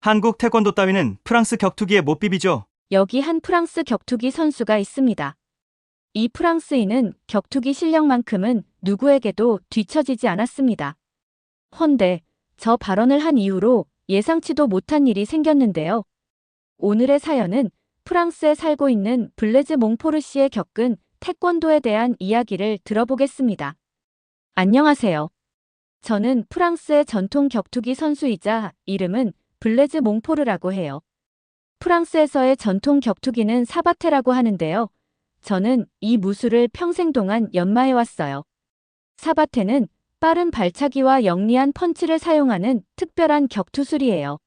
한국 태권도 따위는 프랑스 격투기에 못 비비죠. 여기 한 프랑스 격투기 선수가 있습니다. 이 프랑스인은 격투기 실력만큼은 누구에게도 뒤처지지 않았습니다. 헌데 저 발언을 한 이후로 예상치도 못한 일이 생겼는데요. 오늘의 사연은 프랑스에 살고 있는 블레즈 몽포르 씨의 겪은 태권도에 대한 이야기를 들어보겠습니다. 안녕하세요. 저는 프랑스의 전통 격투기 선수이자 이름은 블레즈 몽포르라고 해요. 프랑스에서의 전통 격투기는 사바테라고 하는데요. 저는 이 무술을 평생 동안 연마해왔어요. 사바테는 빠른 발차기와 영리한 펀치를 사용하는 특별한 격투술이에요.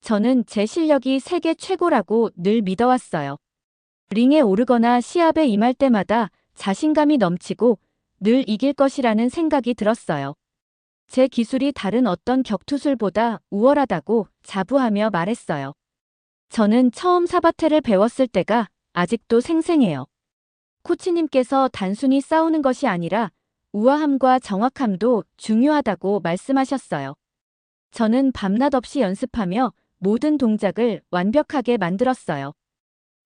저는 제 실력이 세계 최고라고 늘 믿어왔어요. 링에 오르거나 시합에 임할 때마다 자신감이 넘치고 늘 이길 것이라는 생각이 들었어요. 제 기술이 다른 어떤 격투술보다 우월하다고 자부하며 말했어요. 저는 처음 사바테를 배웠을 때가 아직도 생생해요. 코치님께서 단순히 싸우는 것이 아니라 우아함과 정확함도 중요하다고 말씀하셨어요. 저는 밤낮 없이 연습하며 모든 동작을 완벽하게 만들었어요.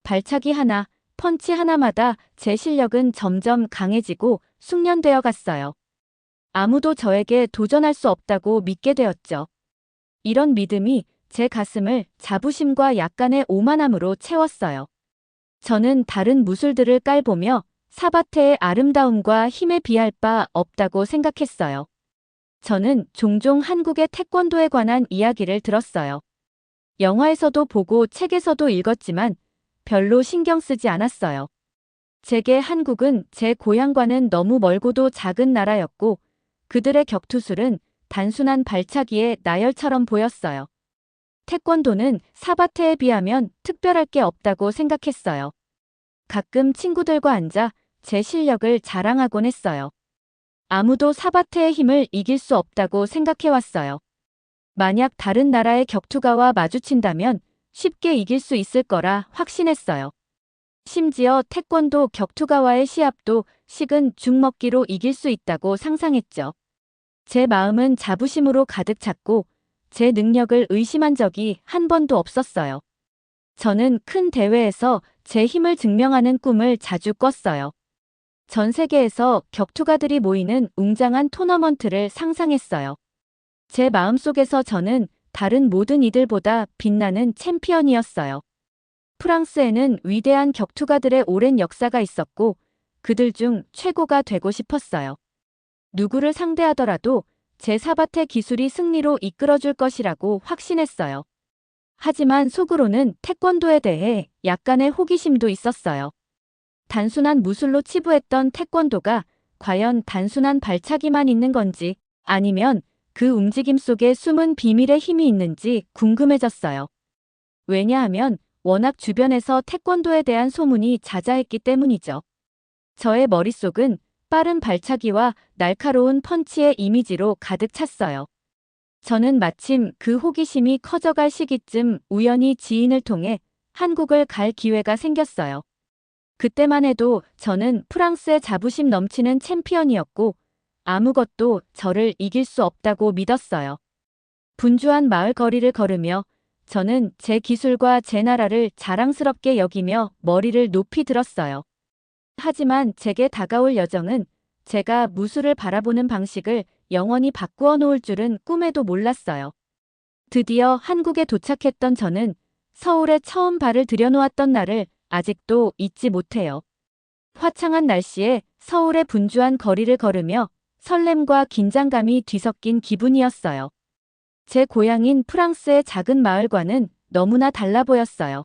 발차기 하나, 펀치 하나마다 제 실력은 점점 강해지고 숙련되어 갔어요. 아무도 저에게 도전할 수 없다고 믿게 되었죠. 이런 믿음이 제 가슴을 자부심과 약간의 오만함으로 채웠어요. 저는 다른 무술들을 깔보며 사바테의 아름다움과 힘에 비할 바 없다고 생각했어요. 저는 종종 한국의 태권도에 관한 이야기를 들었어요. 영화에서도 보고 책에서도 읽었지만 별로 신경 쓰지 않았어요. 제게 한국은 제 고향과는 너무 멀고도 작은 나라였고 그들의 격투술은 단순한 발차기의 나열처럼 보였어요. 태권도는 사바테에 비하면 특별할 게 없다고 생각했어요. 가끔 친구들과 앉아 제 실력을 자랑하곤 했어요. 아무도 사바테의 힘을 이길 수 없다고 생각해왔어요. 만약 다른 나라의 격투가와 마주친다면 쉽게 이길 수 있을 거라 확신했어요. 심지어 태권도 격투가와의 시합도 식은 죽 먹기로 이길 수 있다고 상상했죠. 제 마음은 자부심으로 가득 찼고 제 능력을 의심한 적이 한 번도 없었어요. 저는 큰 대회에서 제 힘을 증명하는 꿈을 자주 꿨어요. 전 세계에서 격투가들이 모이는 웅장한 토너먼트를 상상했어요. 제 마음속에서 저는 다른 모든 이들보다 빛나는 챔피언이었어요. 프랑스에는 위대한 격투가들의 오랜 역사가 있었고 그들 중 최고가 되고 싶었어요. 누구를 상대하더라도 제 사바테 기술이 승리로 이끌어줄 것이라고 확신했어요. 하지만 속으로는 태권도에 대해 약간의 호기심도 있었어요. 단순한 무술로 치부했던 태권도가 과연 단순한 발차기만 있는 건지 아니면 그 움직임 속에 숨은 비밀의 힘이 있는지 궁금해졌어요. 왜냐하면 워낙 주변에서 태권도에 대한 소문이 자자했기 때문이죠. 저의 머릿속은 빠른 발차기와 날카로운 펀치의 이미지로 가득 찼어요. 저는 마침 그 호기심이 커져갈 시기쯤 우연히 지인을 통해 한국을 갈 기회가 생겼어요. 그때만 해도 저는 프랑스의 자부심 넘치는 챔피언이었고 아무것도 저를 이길 수 없다고 믿었어요. 분주한 마을 거리를 걸으며 저는 제 기술과 제 나라를 자랑스럽게 여기며 머리를 높이 들었어요. 하지만 제게 다가올 여정은 제가 무술을 바라보는 방식을 영원히 바꾸어 놓을 줄은 꿈에도 몰랐어요. 드디어 한국에 도착했던 저는 서울에 처음 발을 들여놓았던 날을 아직도 잊지 못해요. 화창한 날씨에 서울의 분주한 거리를 걸으며 설렘과 긴장감이 뒤섞인 기분이었어요. 제 고향인 프랑스의 작은 마을과는 너무나 달라 보였어요.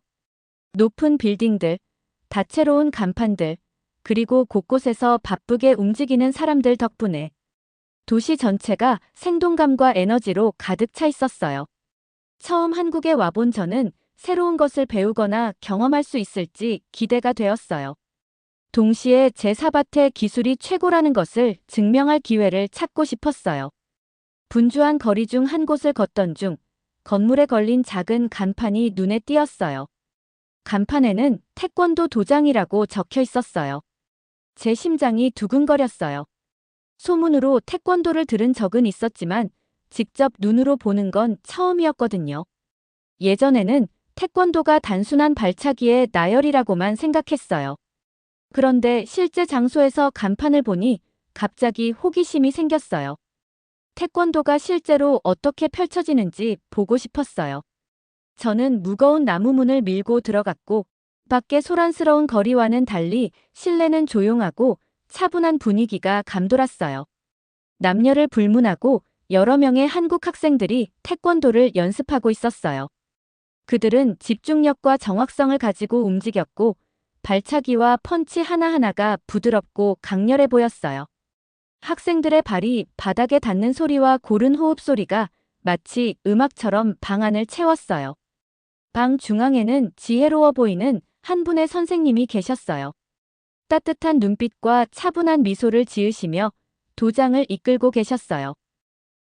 높은 빌딩들, 다채로운 간판들, 그리고 곳곳에서 바쁘게 움직이는 사람들 덕분에 도시 전체가 생동감과 에너지로 가득 차 있었어요. 처음 한국에 와본 저는 새로운 것을 배우거나 경험할 수 있을지 기대가 되었어요. 동시에 제 사바테 기술이 최고라는 것을 증명할 기회를 찾고 싶었어요. 분주한 거리 중 한 곳을 걷던 중 건물에 걸린 작은 간판이 눈에 띄었어요. 간판에는 태권도 도장이라고 적혀 있었어요. 제 심장이 두근거렸어요. 소문으로 태권도를 들은 적은 있었지만 직접 눈으로 보는 건 처음이었거든요. 예전에는 태권도가 단순한 발차기의 나열이라고만 생각했어요. 그런데 실제 장소에서 간판을 보니 갑자기 호기심이 생겼어요. 태권도가 실제로 어떻게 펼쳐지는지 보고 싶었어요. 저는 무거운 나무문을 밀고 들어갔고, 밖의 소란스러운 거리와는 달리 실내는 조용하고 차분한 분위기가 감돌았어요. 남녀를 불문하고 여러 명의 한국 학생들이 태권도를 연습하고 있었어요. 그들은 집중력과 정확성을 가지고 움직였고, 발차기와 펀치 하나하나가 부드럽고 강렬해 보였어요. 학생들의 발이 바닥에 닿는 소리와 고른 호흡 소리가 마치 음악처럼 방 안을 채웠어요. 방 중앙에는 지혜로워 보이는 한 분의 선생님이 계셨어요. 따뜻한 눈빛과 차분한 미소를 지으시며 도장을 이끌고 계셨어요.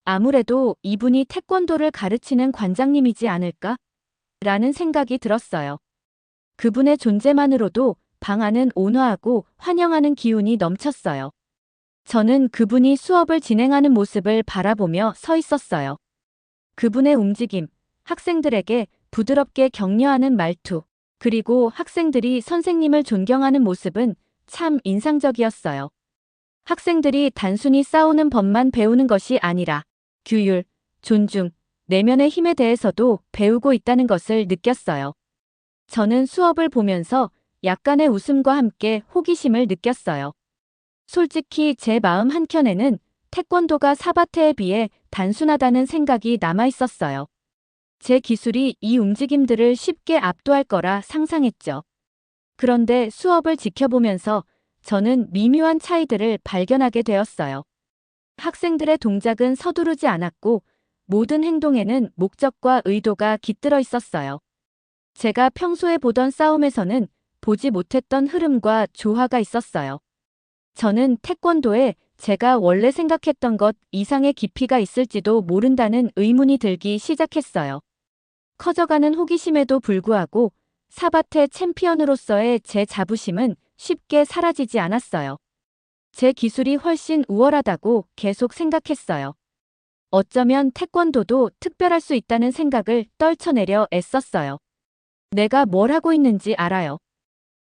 아무래도 이분이 태권도를 가르치는 관장님이지 않을까? 라는 생각이 들었어요. 그분의 존재만으로도 방 안은 온화하고 환영하는 기운이 넘쳤어요. 저는 그분이 수업을 진행하는 모습을 바라보며 서 있었어요. 그분의 움직임, 학생들에게 부드럽게 격려하는 말투, 그리고 학생들이 선생님을 존경하는 모습은 참 인상적이었어요. 학생들이 단순히 싸우는 법만 배우는 것이 아니라 규율, 존중, 내면의 힘에 대해서도 배우고 있다는 것을 느꼈어요. 저는 수업을 보면서 약간의 웃음과 함께 호기심을 느꼈어요. 솔직히 제 마음 한켠에는 태권도가 사바테에 비해 단순하다는 생각이 남아 있었어요. 제 기술이 이 움직임들을 쉽게 압도할 거라 상상했죠. 그런데 수업을 지켜보면서 저는 미묘한 차이들을 발견하게 되었어요. 학생들의 동작은 서두르지 않았고 모든 행동에는 목적과 의도가 깃들어 있었어요. 제가 평소에 보던 싸움에서는 보지 못했던 흐름과 조화가 있었어요. 저는 태권도에 제가 원래 생각했던 것 이상의 깊이가 있을지도 모른다는 의문이 들기 시작했어요. 커져가는 호기심에도 불구하고 사바테 챔피언으로서의 제 자부심은 쉽게 사라지지 않았어요. 제 기술이 훨씬 우월하다고 계속 생각했어요. 어쩌면 태권도도 특별할 수 있다는 생각을 떨쳐내려 애썼어요. 내가 뭘 하고 있는지 알아요.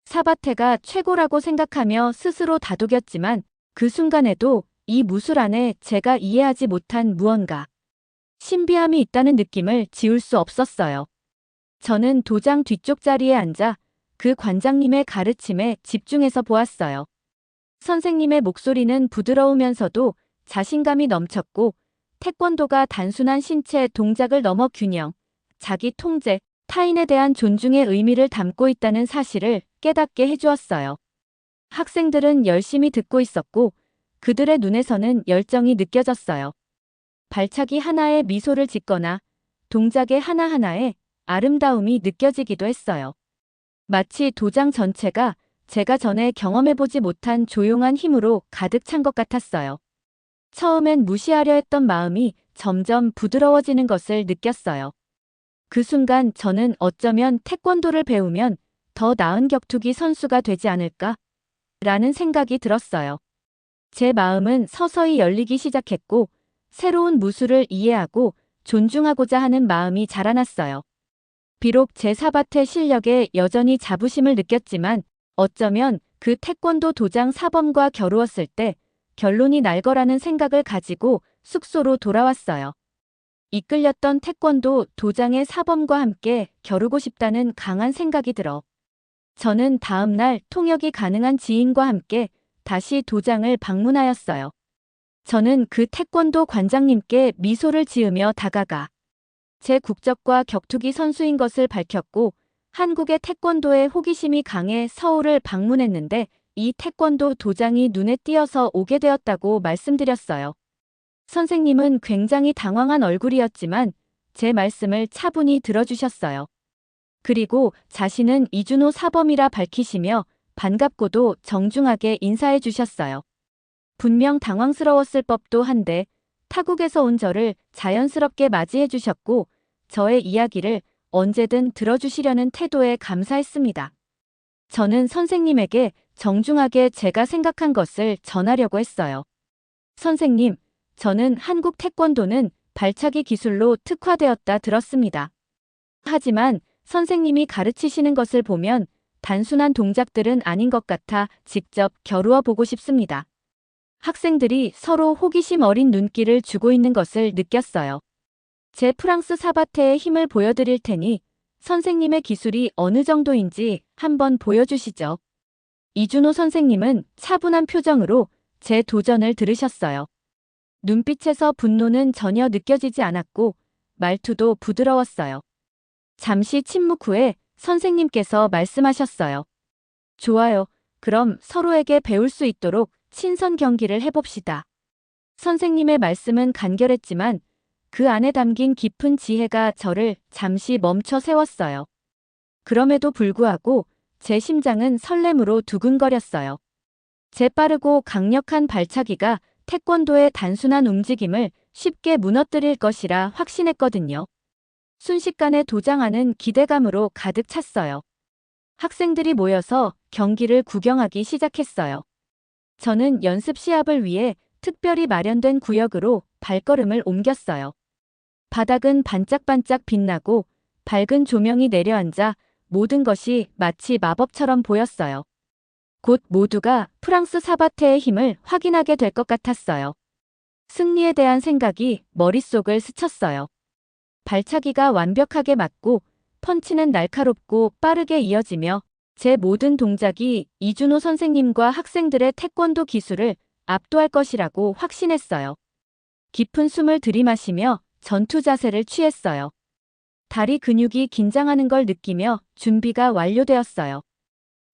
사바테가 최고라고 생각하며 스스로 다독였지만 그 순간에도 이 무술 안에 제가 이해하지 못한 무언가, 신비함이 있다는 느낌을 지울 수 없었어요. 저는 도장 뒤쪽 자리에 앉아 그 관장님의 가르침에 집중해서 보았어요. 선생님의 목소리는 부드러우면서도 자신감이 넘쳤고 태권도가 단순한 신체 동작을 넘어 균형, 자기 통제, 타인에 대한 존중의 의미를 담고 있다는 사실을 깨닫게 해주었어요. 학생들은 열심히 듣고 있었고 그들의 눈에서는 열정이 느껴졌어요. 발차기 하나에 미소를 짓거나 동작의 하나하나에 아름다움이 느껴지기도 했어요. 마치 도장 전체가 제가 전에 경험해보지 못한 조용한 힘으로 가득 찬 것 같았어요. 처음엔 무시하려 했던 마음이 점점 부드러워지는 것을 느꼈어요. 그 순간 저는 어쩌면 태권도를 배우면 더 나은 격투기 선수가 되지 않을까? 라는 생각이 들었어요. 제 마음은 서서히 열리기 시작했고 새로운 무술을 이해하고 존중하고자 하는 마음이 자라났어요. 비록 제 사바테 실력에 여전히 자부심을 느꼈지만 어쩌면 그 태권도 도장 사범과 겨루었을 때 결론이 날 거라는 생각을 가지고 숙소로 돌아왔어요. 이끌렸던 태권도 도장의 사범과 함께 겨루고 싶다는 강한 생각이 들어 저는 다음 날 통역이 가능한 지인과 함께 다시 도장을 방문하였어요. 저는 그 태권도 관장님께 미소를 지으며 다가가 제 국적과 격투기 선수인 것을 밝혔고 한국의 태권도에 호기심이 강해 서울을 방문했는데 이 태권도 도장이 눈에 띄어서 오게 되었다고 말씀드렸어요. 선생님은 굉장히 당황한 얼굴이었지만 제 말씀을 차분히 들어주셨어요. 그리고 자신은 이준호 사범이라 밝히시며 반갑고도 정중하게 인사해 주셨어요. 분명 당황스러웠을 법도 한데 타국에서 온 저를 자연스럽게 맞이해 주셨고 저의 이야기를 언제든 들어주시려는 태도에 감사했습니다. 저는 선생님에게 정중하게 제가 생각한 것을 전하려고 했어요. 선생님, 저는 한국 태권도는 발차기 기술로 특화되었다 들었습니다. 하지만 선생님이 가르치시는 것을 보면 단순한 동작들은 아닌 것 같아 직접 겨루어 보고 싶습니다. 학생들이 서로 호기심 어린 눈길을 주고 있는 것을 느꼈어요. 제 프랑스 사바테의 힘을 보여드릴 테니 선생님의 기술이 어느 정도인지 한번 보여주시죠. 이준호 선생님은 차분한 표정으로 제 도전을 들으셨어요. 눈빛에서 분노는 전혀 느껴지지 않았고 말투도 부드러웠어요. 잠시 침묵 후에 선생님께서 말씀하셨어요. 좋아요. 그럼 서로에게 배울 수 있도록 친선 경기를 해봅시다. 선생님의 말씀은 간결했지만 그 안에 담긴 깊은 지혜가 저를 잠시 멈춰 세웠어요. 그럼에도 불구하고 제 심장은 설렘으로 두근거렸어요. 제 빠르고 강력한 발차기가 태권도의 단순한 움직임을 쉽게 무너뜨릴 것이라 확신했거든요. 순식간에 도장하는 기대감으로 가득 찼어요. 학생들이 모여서 경기를 구경하기 시작했어요. 저는 연습 시합을 위해 특별히 마련된 구역으로 발걸음을 옮겼어요. 바닥은 반짝반짝 빛나고 밝은 조명이 내려앉아 모든 것이 마치 마법처럼 보였어요. 곧 모두가 프랑스 사바테의 힘을 확인하게 될 것 같았어요. 승리에 대한 생각이 머릿속을 스쳤어요. 발차기가 완벽하게 맞고 펀치는 날카롭고 빠르게 이어지며 제 모든 동작이 이준호 선생님과 학생들의 태권도 기술을 압도할 것이라고 확신했어요. 깊은 숨을 들이마시며 전투 자세를 취했어요. 다리 근육이 긴장하는 걸 느끼며 준비가 완료되었어요.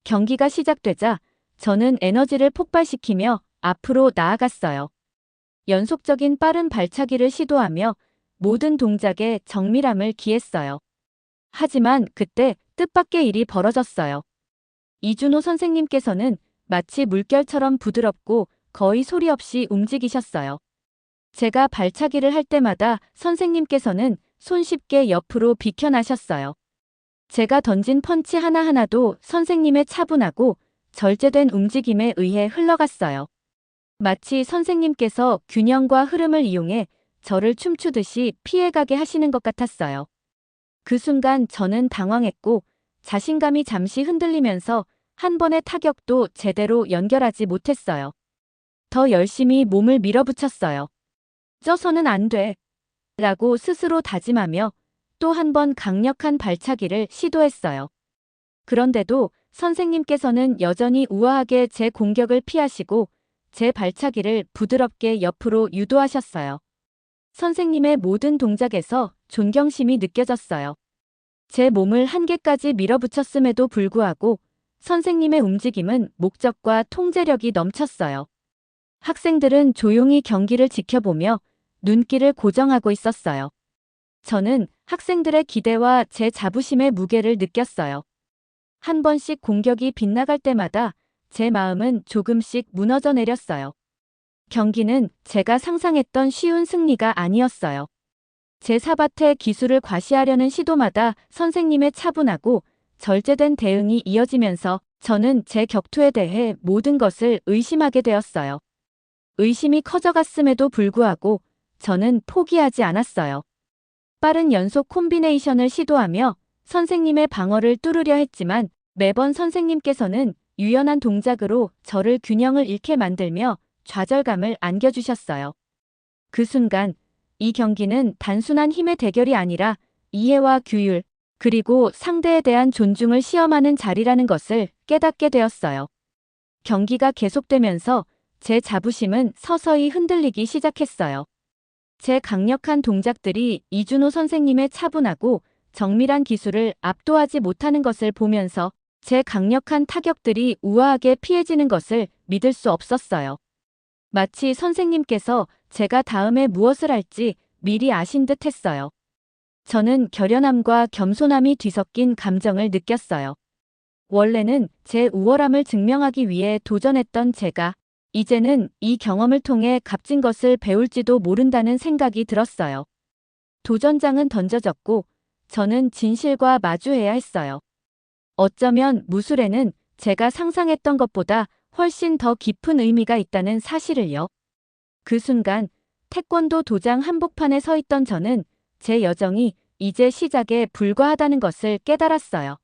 경기가 시작되자 저는 에너지를 폭발시키며 앞으로 나아갔어요. 연속적인 빠른 발차기를 시도하며 모든 동작에 정밀함을 기했어요. 하지만 그때 뜻밖의 일이 벌어졌어요. 이준호 선생님께서는 마치 물결처럼 부드럽고 거의 소리 없이 움직이셨어요. 제가 발차기를 할 때마다 선생님께서는 손쉽게 옆으로 비켜나셨어요. 제가 던진 펀치 하나하나도 선생님의 차분하고 절제된 움직임에 의해 흘러갔어요. 마치 선생님께서 균형과 흐름을 이용해 저를 춤추듯이 피해가게 하시는 것 같았어요. 그 순간 저는 당황했고 자신감이 잠시 흔들리면서 한 번의 타격도 제대로 연결하지 못했어요. 더 열심히 몸을 밀어붙였어요. 쪄서는 안 돼. 라고 스스로 다짐하며 또 한 번 강력한 발차기를 시도했어요. 그런데도 선생님께서는 여전히 우아하게 제 공격을 피하시고 제 발차기를 부드럽게 옆으로 유도하셨어요. 선생님의 모든 동작에서 존경심이 느껴졌어요. 제 몸을 한계까지 밀어붙였음에도 불구하고 선생님의 움직임은 목적과 통제력이 넘쳤어요. 학생들은 조용히 경기를 지켜보며 눈길을 고정하고 있었어요. 저는 학생들의 기대와 제 자부심의 무게를 느꼈어요. 한 번씩 공격이 빗나갈 때마다 제 마음은 조금씩 무너져 내렸어요. 경기는 제가 상상했던 쉬운 승리가 아니었어요. 제 사바테 기술을 과시하려는 시도마다 선생님의 차분하고 절제된 대응이 이어지면서 저는 제 격투에 대해 모든 것을 의심하게 되었어요. 의심이 커져갔음에도 불구하고 저는 포기하지 않았어요. 빠른 연속 콤비네이션을 시도하며 선생님의 방어를 뚫으려 했지만 매번 선생님께서는 유연한 동작으로 저를 균형을 잃게 만들며 좌절감을 안겨주셨어요. 그 순간 이 경기는 단순한 힘의 대결이 아니라 이해와 규율, 그리고 상대에 대한 존중을 시험하는 자리라는 것을 깨닫게 되었어요. 경기가 계속되면서 제 자부심은 서서히 흔들리기 시작했어요. 제 강력한 동작들이 이준호 선생님의 차분하고 정밀한 기술을 압도하지 못하는 것을 보면서 제 강력한 타격들이 우아하게 피해지는 것을 믿을 수 없었어요. 마치 선생님께서 제가 다음에 무엇을 할지 미리 아신 듯 했어요. 저는 결연함과 겸손함이 뒤섞인 감정을 느꼈어요. 원래는 제 우월함을 증명하기 위해 도전했던 제가 이제는 이 경험을 통해 값진 것을 배울지도 모른다는 생각이 들었어요. 도전장은 던져졌고 저는 진실과 마주해야 했어요. 어쩌면 무술에는 제가 상상했던 것보다 훨씬 더 깊은 의미가 있다는 사실을요. 그 순간 태권도 도장 한복판에 서 있던 저는 제 여정이 이제 시작에 불과하다는 것을 깨달았어요.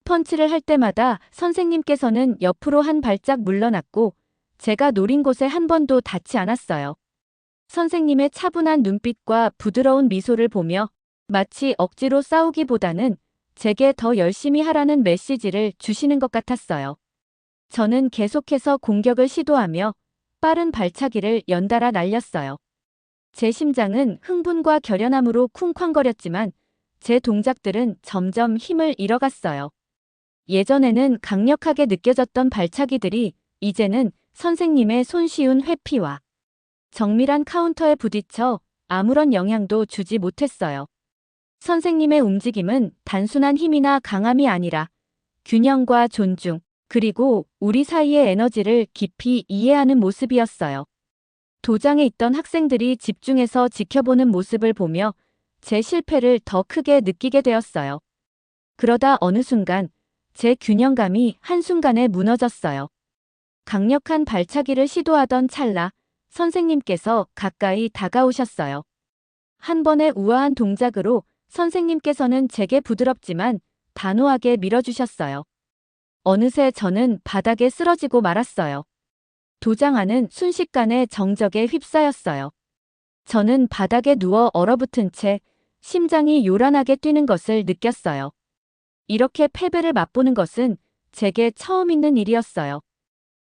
펀치를 할 때마다 선생님께서는 옆으로 한 발짝 물러났고 제가 노린 곳에 한 번도 닿지 않았어요. 선생님의 차분한 눈빛과 부드러운 미소를 보며 마치 억지로 싸우기보다는 제게 더 열심히 하라는 메시지를 주시는 것 같았어요. 저는 계속해서 공격을 시도하며 빠른 발차기를 연달아 날렸어요. 제 심장은 흥분과 결연함으로 쿵쾅거렸지만 제 동작들은 점점 힘을 잃어갔어요. 예전에는 강력하게 느껴졌던 발차기들이 이제는 선생님의 손쉬운 회피와 정밀한 카운터에 부딪혀 아무런 영향도 주지 못했어요. 선생님의 움직임은 단순한 힘이나 강함이 아니라 균형과 존중, 그리고 우리 사이의 에너지를 깊이 이해하는 모습이었어요. 도장에 있던 학생들이 집중해서 지켜보는 모습을 보며 제 실패를 더 크게 느끼게 되었어요. 그러다 어느 순간 제 균형감이 한순간에 무너졌어요. 강력한 발차기를 시도하던 찰나 선생님께서 가까이 다가오셨어요. 한 번의 우아한 동작으로 선생님께서는 제게 부드럽지만 단호하게 밀어주셨어요. 어느새 저는 바닥에 쓰러지고 말았어요. 도장 안은 순식간에 정적에 휩싸였어요. 저는 바닥에 누워 얼어붙은 채 심장이 요란하게 뛰는 것을 느꼈어요. 이렇게 패배를 맛보는 것은 제게 처음 있는 일이었어요.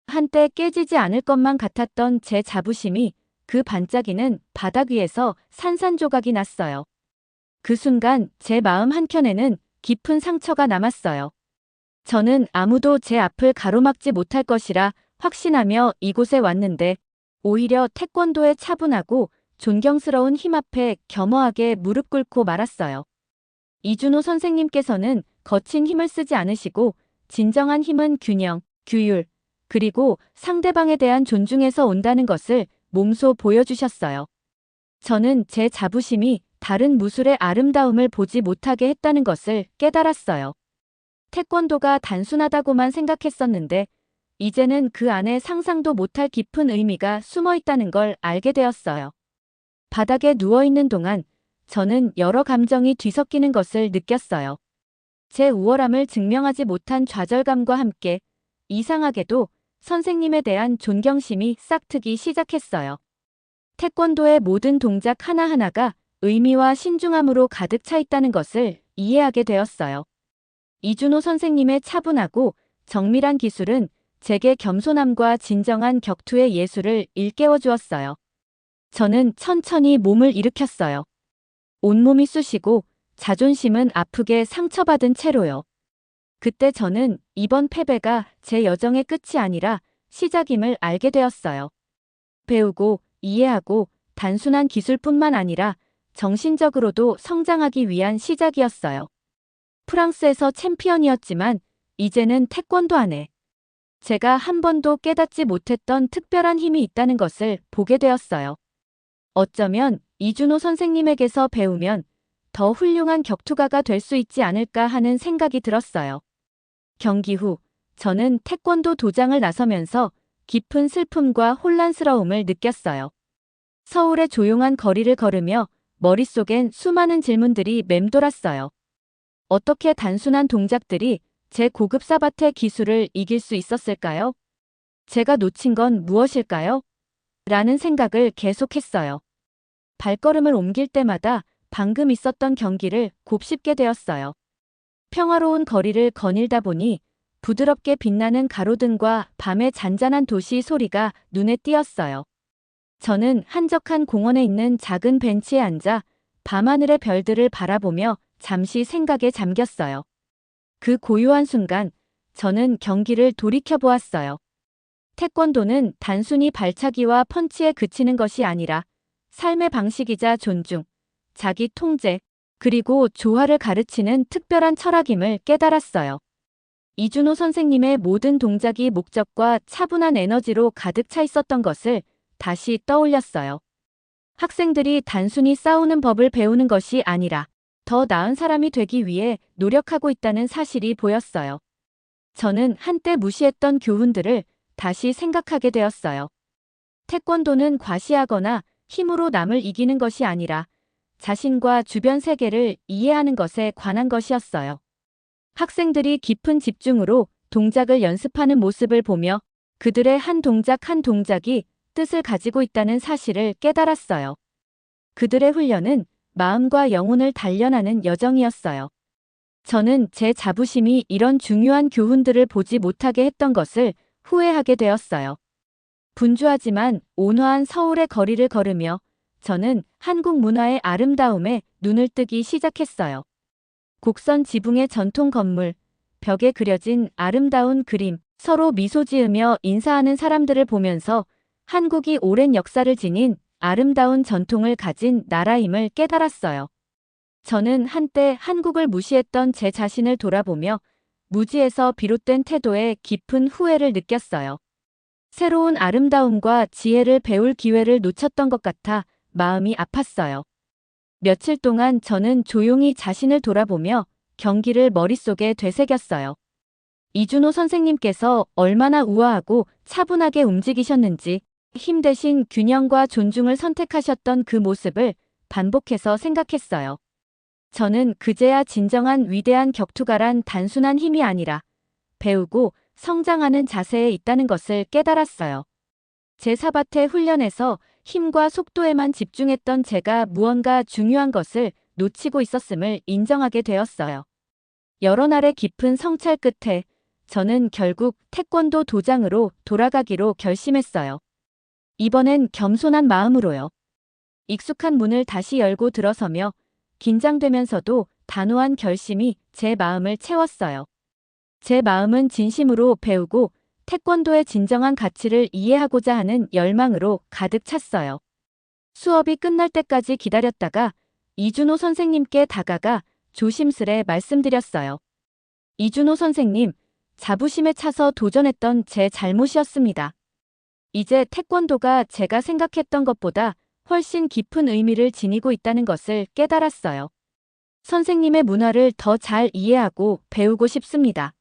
한때 깨지지 않을 것만 같았던 제 자부심이 그 반짝이는 바닥 위에서 산산조각이 났어요. 그 순간 제 마음 한켠에는 깊은 상처가 남았어요. 저는 아무도 제 앞을 가로막지 못할 것이라 확신하며 이곳에 왔는데 오히려 태권도의 차분하고 존경스러운 힘 앞에 겸허하게 무릎 꿇고 말았어요. 이준호 선생님께서는 거친 힘을 쓰지 않으시고 진정한 힘은 균형, 규율, 그리고 상대방에 대한 존중에서 온다는 것을 몸소 보여주셨어요. 저는 제 자부심이 다른 무술의 아름다움을 보지 못하게 했다는 것을 깨달았어요. 태권도가 단순하다고만 생각했었는데 이제는 그 안에 상상도 못할 깊은 의미가 숨어 있다는 걸 알게 되었어요. 바닥에 누워있는 동안 저는 여러 감정이 뒤섞이는 것을 느꼈어요. 제 우월함을 증명하지 못한 좌절감과 함께 이상하게도 선생님에 대한 존경심이 싹트기 시작했어요. 태권도의 모든 동작 하나하나가 의미와 신중함으로 가득 차 있다는 것을 이해하게 되었어요. 이준호 선생님의 차분하고 정밀한 기술은 제게 겸손함과 진정한 격투의 예술을 일깨워 주었어요. 저는 천천히 몸을 일으켰어요. 온몸이 쑤시고 자존심은 아프게 상처받은 채로요. 그때 저는 이번 패배가 제 여정의 끝이 아니라 시작임을 알게 되었어요. 배우고 이해하고 단순한 기술뿐만 아니라 정신적으로도 성장하기 위한 시작이었어요. 프랑스에서 챔피언이었지만 이제는 태권도 안에 제가 한 번도 깨닫지 못했던 특별한 힘이 있다는 것을 보게 되었어요. 어쩌면 이준호 선생님에게서 배우면 더 훌륭한 격투가가 될 수 있지 않을까 하는 생각이 들었어요. 경기 후 저는 태권도 도장을 나서면서 깊은 슬픔과 혼란스러움을 느꼈어요. 서울의 조용한 거리를 걸으며 머릿속엔 수많은 질문들이 맴돌았어요. 어떻게 단순한 동작들이 제 고급 사바테 기술을 이길 수 있었을까요? 제가 놓친 건 무엇일까요? 라는 생각을 계속했어요. 발걸음을 옮길 때마다 방금 있었던 경기를 곱씹게 되었어요. 평화로운 거리를 거닐다 보니 부드럽게 빛나는 가로등과 밤의 잔잔한 도시 소리가 눈에 띄었어요. 저는 한적한 공원에 있는 작은 벤치에 앉아 밤하늘의 별들을 바라보며 잠시 생각에 잠겼어요. 그 고요한 순간 저는 경기를 돌이켜보았어요. 태권도는 단순히 발차기와 펀치에 그치는 것이 아니라 삶의 방식이자 존중, 자기 통제, 그리고 조화를 가르치는 특별한 철학임을 깨달았어요. 이준호 선생님의 모든 동작이 목적과 차분한 에너지로 가득 차 있었던 것을 다시 떠올렸어요. 학생들이 단순히 싸우는 법을 배우는 것이 아니라 더 나은 사람이 되기 위해 노력하고 있다는 사실이 보였어요. 저는 한때 무시했던 교훈들을 다시 생각하게 되었어요. 태권도는 과시하거나 힘으로 남을 이기는 것이 아니라 자신과 주변 세계를 이해하는 것에 관한 것이었어요. 학생들이 깊은 집중으로 동작을 연습하는 모습을 보며 그들의 한 동작 한 동작이 뜻을 가지고 있다는 사실을 깨달았어요. 그들의 훈련은 마음과 영혼을 단련하는 여정이었어요. 저는 제 자부심이 이런 중요한 교훈들을 보지 못하게 했던 것을 후회하게 되었어요. 분주하지만 온화한 서울의 거리를 걸으며 저는 한국 문화의 아름다움에 눈을 뜨기 시작했어요. 곡선 지붕의 전통 건물, 벽에 그려진 아름다운 그림, 서로 미소 지으며 인사하는 사람들을 보면서 한국이 오랜 역사를 지닌 아름다운 전통을 가진 나라임을 깨달았어요. 저는 한때 한국을 무시했던 제 자신을 돌아보며 무지에서 비롯된 태도에 깊은 후회를 느꼈어요. 새로운 아름다움과 지혜를 배울 기회를 놓쳤던 것 같아 마음이 아팠어요. 며칠 동안 저는 조용히 자신을 돌아보며 경기를 머릿속에 되새겼어요. 이준호 선생님께서 얼마나 우아하고 차분하게 움직이셨는지, 힘 대신 균형과 존중을 선택하셨던 그 모습을 반복해서 생각했어요. 저는 그제야 진정한 위대한 격투가란 단순한 힘이 아니라 배우고 성장하는 자세에 있다는 것을 깨달았어요. 제 사바테 훈련에서 힘과 속도에만 집중했던 제가 무언가 중요한 것을 놓치고 있었음을 인정하게 되었어요. 여러 날의 깊은 성찰 끝에 저는 결국 태권도 도장으로 돌아가기로 결심했어요. 이번엔 겸손한 마음으로요. 익숙한 문을 다시 열고 들어서며 긴장되면서도 단호한 결심이 제 마음을 채웠어요. 제 마음은 진심으로 배우고 태권도의 진정한 가치를 이해하고자 하는 열망으로 가득 찼어요. 수업이 끝날 때까지 기다렸다가 이준호 선생님께 다가가 조심스레 말씀드렸어요. 이준호 선생님, 자부심에 차서 도전했던 제 잘못이었습니다. 이제 태권도가 제가 생각했던 것보다 훨씬 깊은 의미를 지니고 있다는 것을 깨달았어요. 선생님의 문화를 더 잘 이해하고 배우고 싶습니다.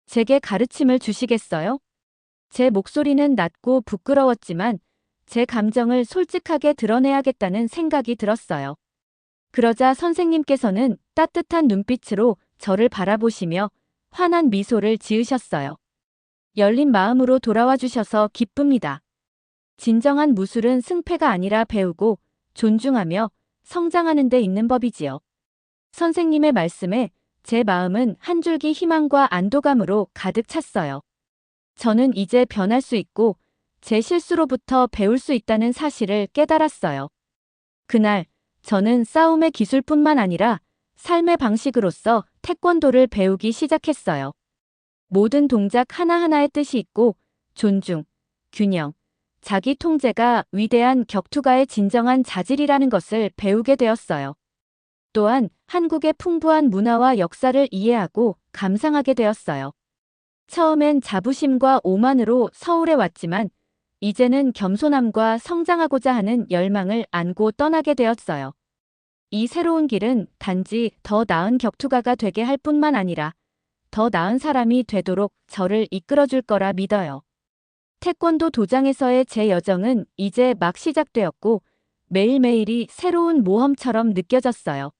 제게 가르침을 주시겠어요? 제 목소리는 낮고 부끄러웠지만 제 감정을 솔직하게 드러내야겠다는 생각이 들었어요. 그러자 선생님께서는 따뜻한 눈빛으로 저를 바라보시며 환한 미소를 지으셨어요. 열린 마음으로 돌아와 주셔서 기쁩니다. 진정한 무술은 승패가 아니라 배우고 존중하며 성장하는 데 있는 법이지요. 선생님의 말씀에 제 마음은 한 줄기 희망과 안도감으로 가득 찼어요. 저는 이제 변할 수 있고 제 실수로부터 배울 수 있다는 사실을 깨달았어요. 그날 저는 싸움의 기술뿐만 아니라 삶의 방식으로서 태권도를 배우기 시작했어요. 모든 동작 하나하나의 뜻이 있고 존중, 균형, 자기 통제가 위대한 격투가의 진정한 자질이라는 것을 배우게 되었어요. 또한 한국의 풍부한 문화와 역사를 이해하고 감상하게 되었어요. 처음엔 자부심과 오만으로 서울에 왔지만 이제는 겸손함과 성장하고자 하는 열망을 안고 떠나게 되었어요. 이 새로운 길은 단지 더 나은 격투가가 되게 할 뿐만 아니라 더 나은 사람이 되도록 저를 이끌어줄 거라 믿어요. 태권도 도장에서의 제 여정은 이제 막 시작되었고 매일매일이 새로운 모험처럼 느껴졌어요.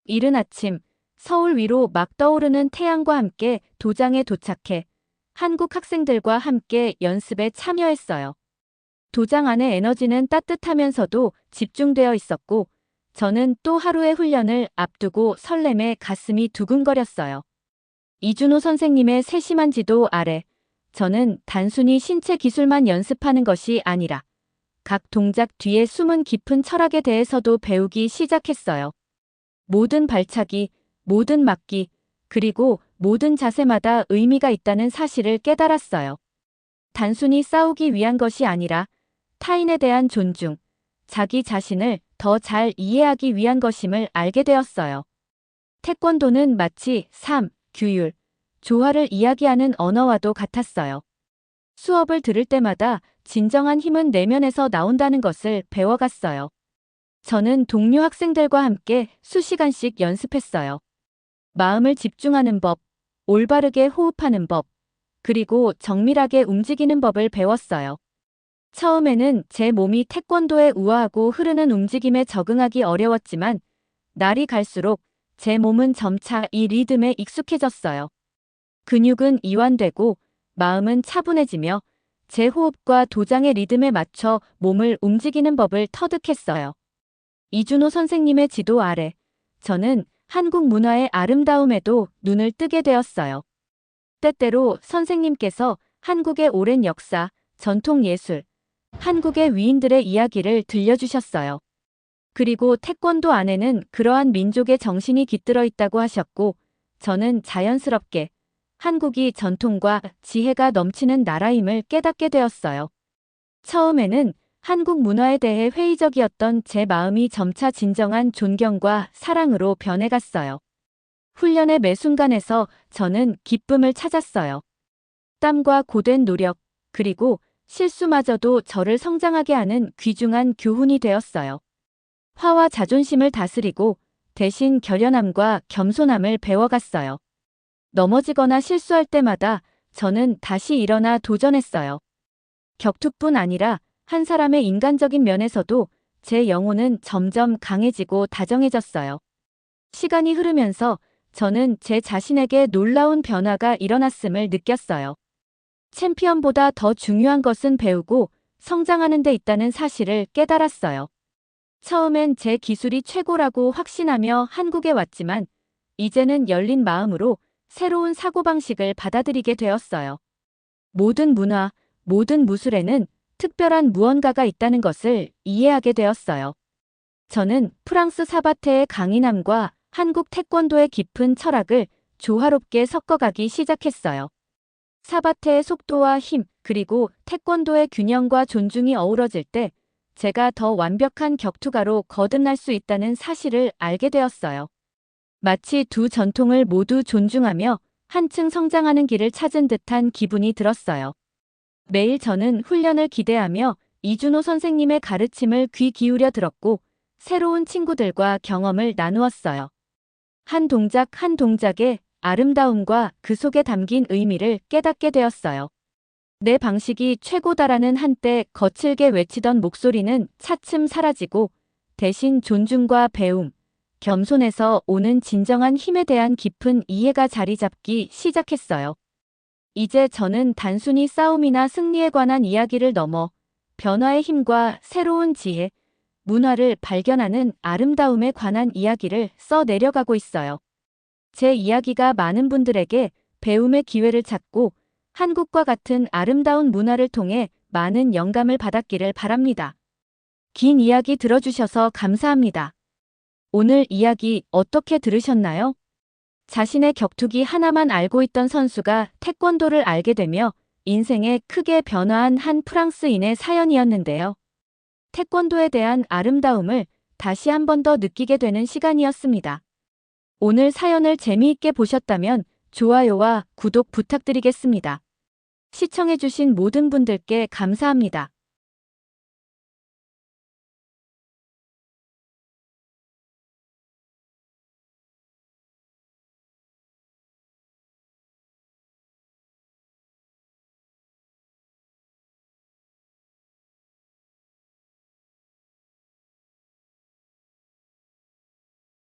이른 아침, 서울 위로 막 떠오르는 태양과 함께 도장에 도착해 한국 학생들과 함께 연습에 참여했어요. 도장 안의 에너지는 따뜻하면서도 집중되어 있었고 저는 또 하루의 훈련을 앞두고 설렘에 가슴이 두근거렸어요. 이준호 선생님의 세심한 지도 아래 저는 단순히 신체 기술만 연습하는 것이 아니라 각 동작 뒤에 숨은 깊은 철학에 대해서도 배우기 시작했어요. 모든 발차기, 모든 맞기, 그리고 모든 자세마다 의미가 있다는 사실을 깨달았어요. 단순히 싸우기 위한 것이 아니라 타인에 대한 존중, 자기 자신을 더 잘 이해하기 위한 것임을 알게 되었어요. 태권도는 마치 삶, 규율, 조화를 이야기하는 언어와도 같았어요. 수업을 들을 때마다 진정한 힘은 내면에서 나온다는 것을 배워갔어요. 저는 동료 학생들과 함께 수시간씩 연습했어요. 마음을 집중하는 법, 올바르게 호흡하는 법, 그리고 정밀하게 움직이는 법을 배웠어요. 처음에는 제 몸이 태권도에 우아하고 흐르는 움직임에 적응하기 어려웠지만 날이 갈수록 제 몸은 점차 이 리듬에 익숙해졌어요. 근육은 이완되고 마음은 차분해지며 제 호흡과 도장의 리듬에 맞춰 몸을 움직이는 법을 터득했어요. 이준호 선생님의 지도 아래 저는 한국 문화의 아름다움에도 눈을 뜨게 되었어요. 때때로 선생님께서 한국의 오랜 역사, 전통 예술, 한국의 위인들의 이야기를 들려주셨어요. 그리고 태권도 안에는 그러한 민족의 정신이 깃들어 있다고 하셨고, 저는 자연스럽게 한국이 전통과 지혜가 넘치는 나라임을 깨닫게 되었어요. 처음에는 한국 문화에 대해 회의적이었던 제 마음이 점차 진정한 존경과 사랑으로 변해갔어요. 훈련의 매 순간에서 저는 기쁨을 찾았어요. 땀과 고된 노력, 그리고 실수마저도 저를 성장하게 하는 귀중한 교훈이 되었어요. 화와 자존심을 다스리고 대신 결연함과 겸손함을 배워갔어요. 넘어지거나 실수할 때마다 저는 다시 일어나 도전했어요. 격투뿐 아니라 한 사람의 인간적인 면에서도 제 영혼은 점점 강해지고 다정해졌어요. 시간이 흐르면서 저는 제 자신에게 놀라운 변화가 일어났음을 느꼈어요. 챔피언보다 더 중요한 것은 배우고 성장하는 데 있다는 사실을 깨달았어요. 처음엔 제 기술이 최고라고 확신하며 한국에 왔지만 이제는 열린 마음으로 새로운 사고방식을 받아들이게 되었어요. 모든 문화, 모든 무술에는 특별한 무언가가 있다는 것을 이해하게 되었어요. 저는 프랑스 사바테의 강인함과 한국 태권도의 깊은 철학을 조화롭게 섞어가기 시작했어요. 사바테의 속도와 힘, 그리고 태권도의 균형과 존중이 어우러질 때 제가 더 완벽한 격투가로 거듭날 수 있다는 사실을 알게 되었어요. 마치 두 전통을 모두 존중하며 한층 성장하는 길을 찾은 듯한 기분이 들었어요. 매일 저는 훈련을 기대하며 이준호 선생님의 가르침을 귀 기울여 들었고 새로운 친구들과 경험을 나누었어요. 한 동작 한 동작의 아름다움과 그 속에 담긴 의미를 깨닫게 되었어요. 내 방식이 최고다라는 한때 거칠게 외치던 목소리는 차츰 사라지고 대신 존중과 배움, 겸손에서 오는 진정한 힘에 대한 깊은 이해가 자리 잡기 시작했어요. 이제 저는 단순히 싸움이나 승리에 관한 이야기를 넘어 변화의 힘과 새로운 지혜, 문화를 발견하는 아름다움에 관한 이야기를 써 내려가고 있어요. 제 이야기가 많은 분들에게 배움의 기회를 찾고 한국과 같은 아름다운 문화를 통해 많은 영감을 받았기를 바랍니다. 긴 이야기 들어주셔서 감사합니다. 오늘 이야기 어떻게 들으셨나요? 자신의 격투기 하나만 알고 있던 선수가 태권도를 알게 되며 인생에 크게 변화한 한 프랑스인의 사연이었는데요. 태권도에 대한 아름다움을 다시 한 번 더 느끼게 되는 시간이었습니다. 오늘 사연을 재미있게 보셨다면 좋아요와 구독 부탁드리겠습니다. 시청해주신 모든 분들께 감사합니다.